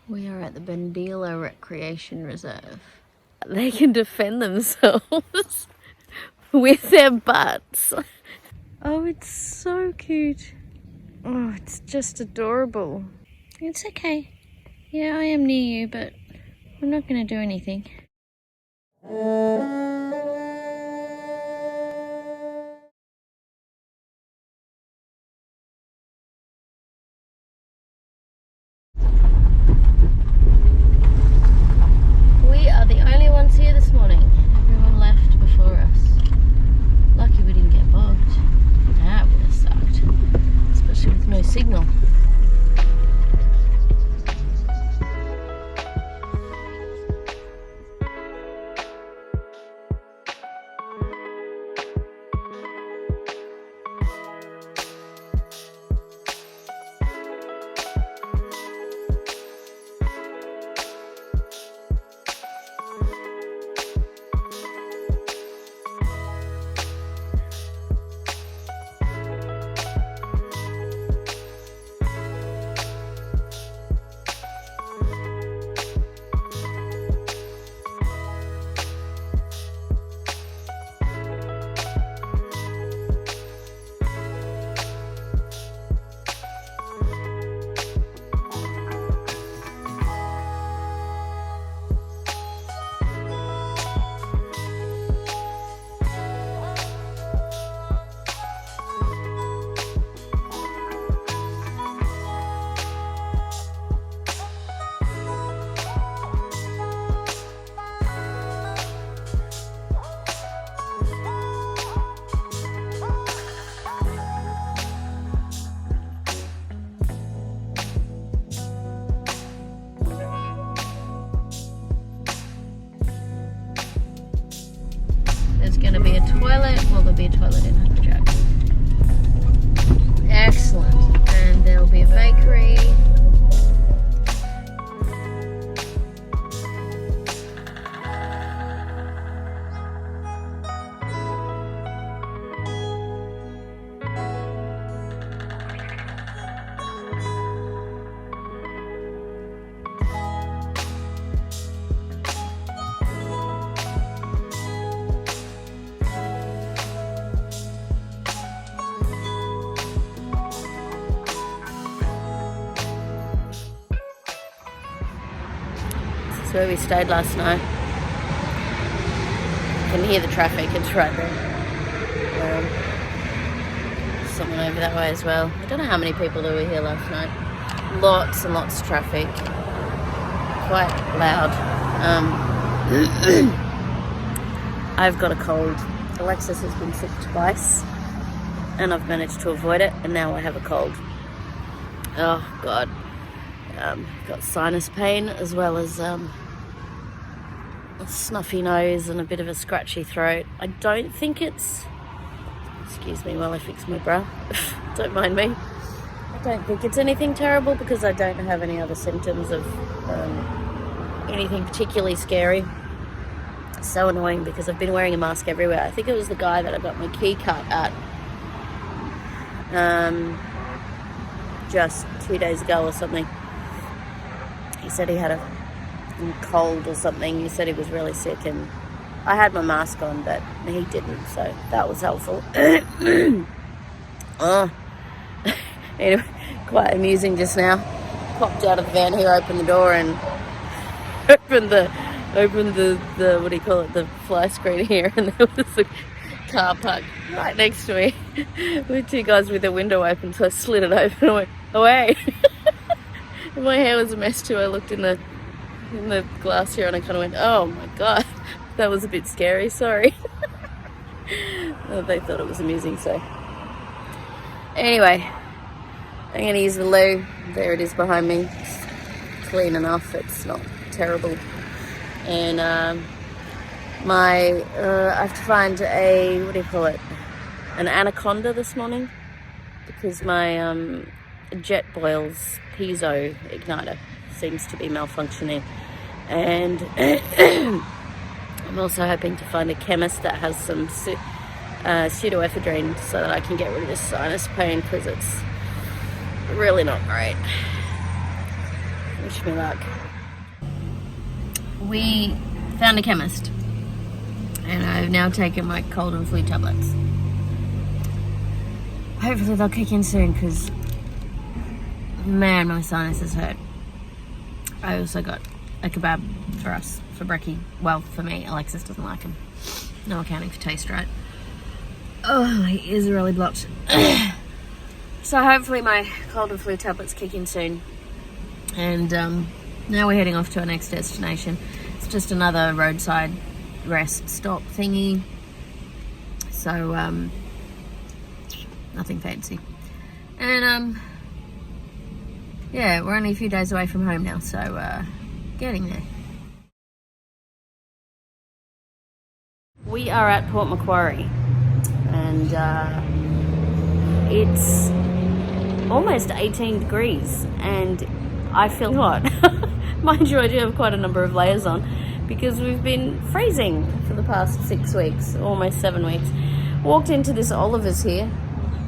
We are at the Bendila Recreation Reserve. They can defend themselves with their butts. Oh, it's so cute. Oh, it's just adorable. It's okay. Yeah, I am near you, but I'm not going to do anything. We are the only ones here this morning. Everyone left before us. Lucky we didn't get bogged. That would have sucked. Especially with no signal. There's going to be a toilet. Well, there'll be a toilet in Hackajack. Excellent. And there'll be a bakery. That's where we stayed last night. You can hear the traffic, it's right there. Someone over that way as well. I don't know how many people there were here last night. Lots and lots of traffic. Quite loud. I've got a cold. Alexis has been sick twice and I've managed to avoid it, and now I have a cold. Oh God. Got sinus pain as well as a snuffy nose and a bit of a scratchy throat. I don't think it's... Excuse me while I fix my bra. Don't mind me. I don't think it's anything terrible because I don't have any other symptoms of anything particularly scary. It's so annoying because I've been wearing a mask everywhere. I think it was the guy that I got my key cut at just 2 days ago or something. He said he had a cold or something. He said he was really sick, and I had my mask on, but he didn't, so that was helpful. Oh. Anyway, quite amusing just now. Popped out of the van here, opened the door, and opened the what do you call it, the fly screen here, and there was a car parked right next to me with two guys with their window open, so I slid it open and went away. My hair was a mess too. I looked in the glass here and I kind of went, oh my God, that was a bit scary, sorry. Well, they thought it was amusing, so. Anyway, I'm going to use the loo. There it is behind me. It's clean enough, it's not terrible. And I have to find a, what do you call it, an anaconda this morning, because my Jetboil's piezo igniter seems to be malfunctioning, and I'm also hoping to find a chemist that has some pseudoephedrine so that I can get rid of this sinus pain, because it's really not great. Wish me luck. We found a chemist, and I've now taken my cold and flu tablets. Hopefully they'll kick in soon, because man, my sinuses hurt. I also got a kebab for us, for brekkie. Well, for me. Alexis doesn't like them. No accounting for taste, right? Oh, my ears are really blocked. So hopefully my cold and flu tablets kick in soon. And now we're heading off to our next destination. It's just another roadside rest stop thingy. So, nothing fancy. And, yeah, we're only a few days away from home now, so, getting there. We are at Port Macquarie, and it's almost 18 degrees, and I feel hot. Mind you, I do have quite a number of layers on, because we've been freezing for the past 6 weeks, almost 7 weeks. Walked into this Oliver's here.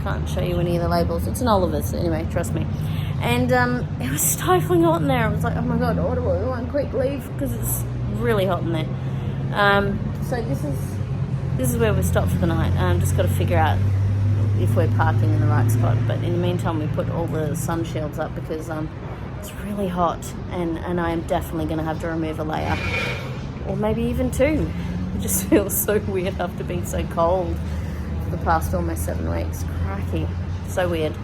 Can't show you any of the labels. It's an Oliver's, anyway, trust me. And it was stifling hot in there. I was like, oh my god, Audible, I want quick leave, because it's really hot in there. So this is where we stopped for the night. Just got to figure out if we're parking in the right spot. But in the meantime, we put all the sun shields up, because it's really hot, and I am definitely going to have to remove a layer, or maybe even 2. It just feels so weird after being so cold for the past almost 7 weeks. Cracky, so weird.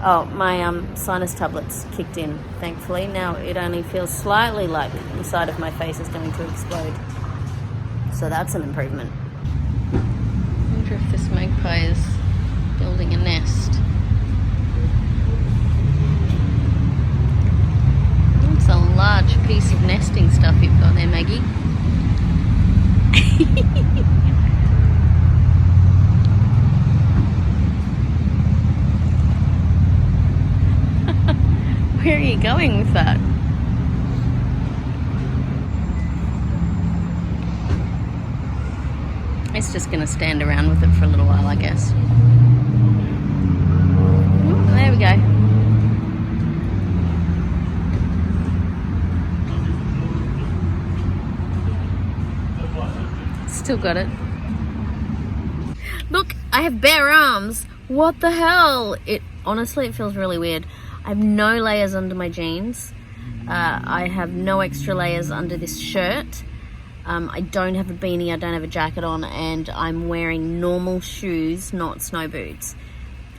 Oh, my sinus tablets kicked in, thankfully. Now it only feels slightly like the side of my face is going to explode. So that's an improvement. I wonder if this magpie is building a nest. It's a large piece of nesting stuff you've got there, Maggie. Where are you going with that? It's just going to stand around with it for a little while, I guess. There we go. Still got it. Look, I have bare arms. What the hell? Honestly, it feels really weird. I have no layers under my jeans. I have no extra layers under this shirt. I don't have a beanie, I don't have a jacket on, and I'm wearing normal shoes, not snow boots.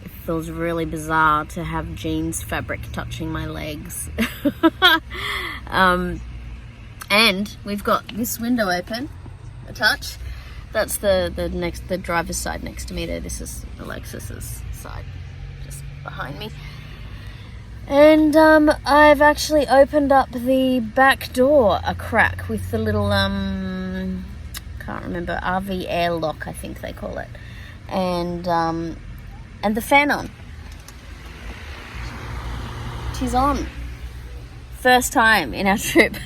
It feels really bizarre to have jeans fabric touching my legs. And we've got this window open, a touch. That's the driver's side next to me there. This is Alexis's side, just behind me. And I've actually opened up the back door a crack with the little can't remember, RV air lock, I think they call it, and the fan on. She's on. First time in our trip,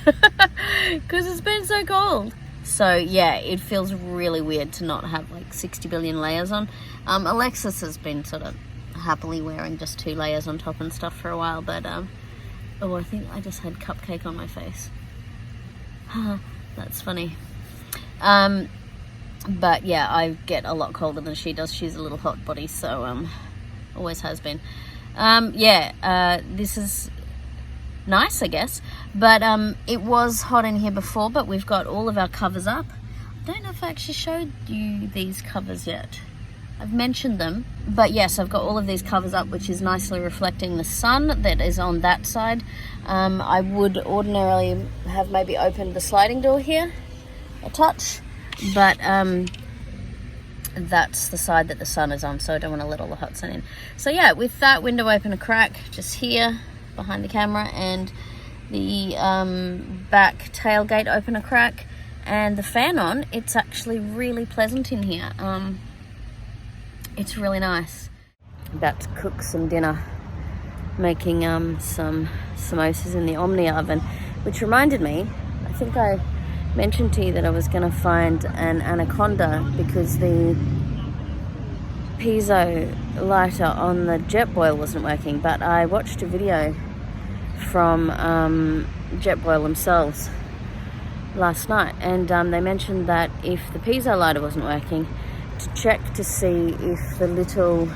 because it's been so cold. So yeah, it feels really weird to not have like 60 billion layers on. Alexis has been sort of happily wearing just 2 layers on top and stuff for a while, but oh, I think I just had cupcake on my face. That's funny. But yeah, I get a lot colder than she does. She's a little hot body, so always has been. This is nice, I guess, but it was hot in here before, but we've got all of our covers up. I don't know if I actually showed you these covers yet. I've mentioned them, but yes, I've got all of these covers up, which is nicely reflecting the sun that is on that side. I would ordinarily have maybe opened the sliding door here a touch, but that's the side that the sun is on, so I don't want to let all the hot sun in. So yeah, with that window open a crack just here behind the camera, and the back tailgate open a crack, and the fan on, it's actually really pleasant in here. It's really nice. About to cook some dinner, making some samosas in the Omni oven, which reminded me, I think I mentioned to you that I was going to find an anaconda because the piezo lighter on the Jetboil wasn't working, but I watched a video from Jetboil themselves last night, and they mentioned that if the piezo lighter wasn't working, to check to see if the little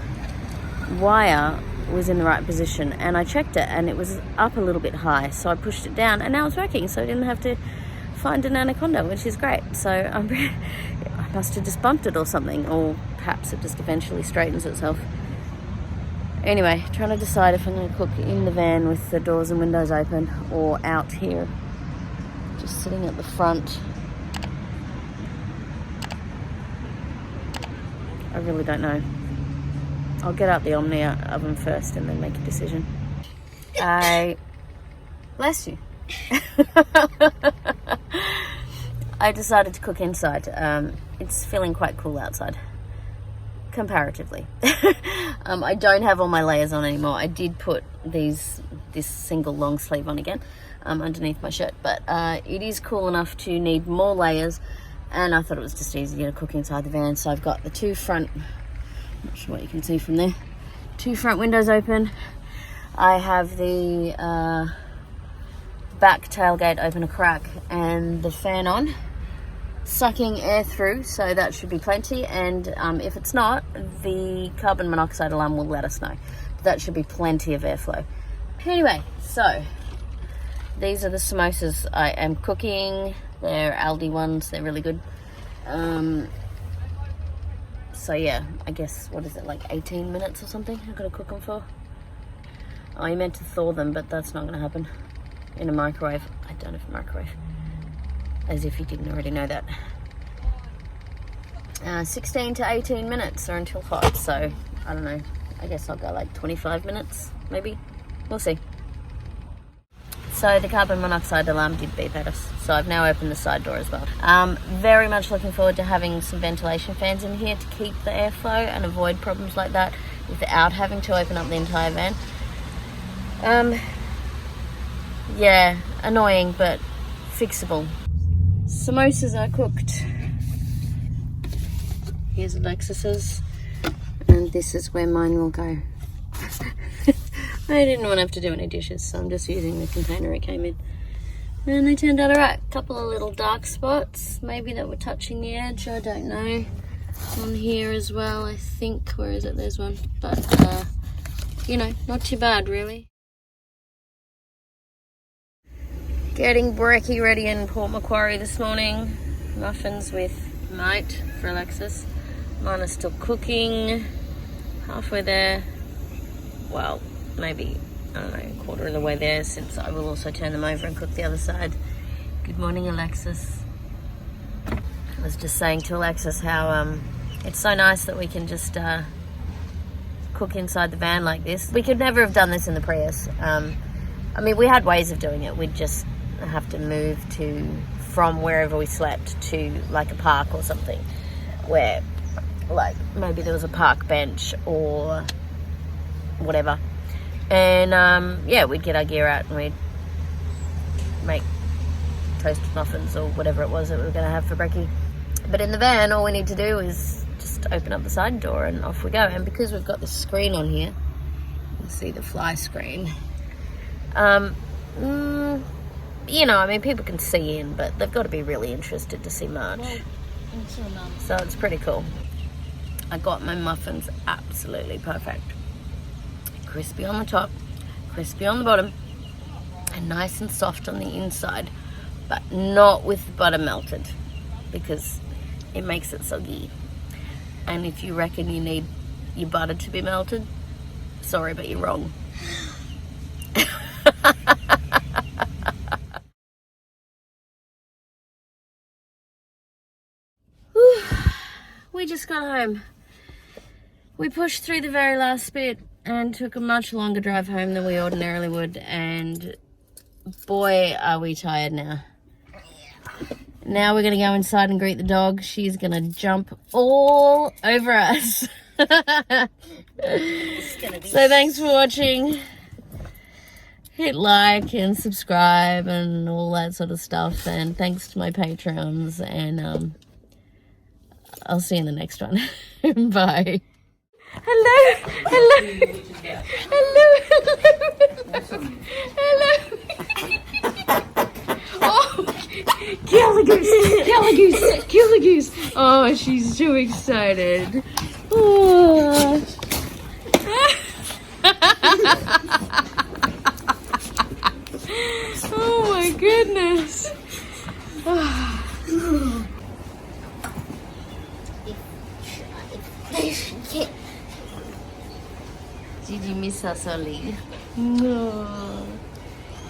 wire was in the right position. And I checked it and it was up a little bit high, so I pushed it down and now it's working, so I didn't have to find an anaconda, which is great. So I must have just bumped it or something, or perhaps it just eventually straightens itself. Anyway, trying to decide if I'm going to cook in the van with the doors and windows open or out here, just sitting at the front. I really don't know. I'll get out the Omnia oven first and then make a decision. Bless you. I decided to cook inside. It's feeling quite cool outside, comparatively. I don't have all my layers on anymore. I did put this single long sleeve on again underneath my shirt, but it is cool enough to need more layers, and I thought it was just easier to cook inside the van. So I've got the two front, not sure what you can see from there, two front windows open. I have the back tailgate open a crack and the fan on, sucking air through, so that should be plenty. And if it's not, the carbon monoxide alarm will let us know. But that should be plenty of airflow. Anyway, so these are the samosas I am cooking. They're Aldi ones, they're really good. So yeah, I guess, what is it, like 18 minutes or something I've got to cook them for? I meant to thaw them, but that's not going to happen. In a microwave. I don't have a microwave. As if you didn't already know that. 16 to 18 minutes or until hot, so I don't know. I guess I'll go like 25 minutes, maybe. We'll see. So the carbon monoxide alarm did beep at us, so I've now opened the side door as well. Very much looking forward to having some ventilation fans in here to keep the airflow and avoid problems like that without having to open up the entire van. Yeah, annoying, but fixable. Samosas are cooked. Here's Alexis's, and this is where mine will go. I didn't want to have to do any dishes, so I'm just using the container it came in. And they turned out alright. Couple of little dark spots, maybe that were touching the edge, I don't know. On here as well, I think. Where is it? There's one. But, you know, not too bad, really. Getting brekkie ready in Port Macquarie this morning. Muffins with mate for Alexis. Mine are still cooking. Halfway there. Well, maybe, I don't know, a quarter of the way there, since I will also turn them over and cook the other side. Good morning, Alexis. I was just saying to Alexis how it's so nice that we can just cook inside the van like this. We could never have done this in the Prius. I mean, we had ways of doing it. We'd just have to move from wherever we slept to like a park or something, where like maybe there was a park bench or whatever, and yeah, we'd get our gear out and we'd make toasted muffins or whatever it was that we were going to have for brekkie. But in the van, all we need to do is just open up the side door and off we go. And because we've got the screen on here, you see the fly screen, you know, I mean, people can see in, but they've got to be really interested to see much. Well, so it's pretty cool. I got my muffins absolutely perfect. Crispy on the top, crispy on the bottom, and nice and soft on the inside, but not with the butter melted, because it makes it soggy. And if you reckon you need your butter to be melted, sorry, but you're wrong. We just got home. We pushed through the very last bit and took a much longer drive home than we ordinarily would, and boy are we tired now. Now we're gonna go inside and greet the dog. She's gonna jump all over us. So thanks for watching. Hit like and subscribe and all that sort of stuff, and thanks to my patrons, and I'll see you in the next one. Bye. Hello. Hello. Hello. Hello. Hello. Kill the goose! Kill the goose! Oh, she's so excited. Oh. Oh my goodness. Did you miss us, Ollie? No.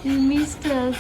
You missed us.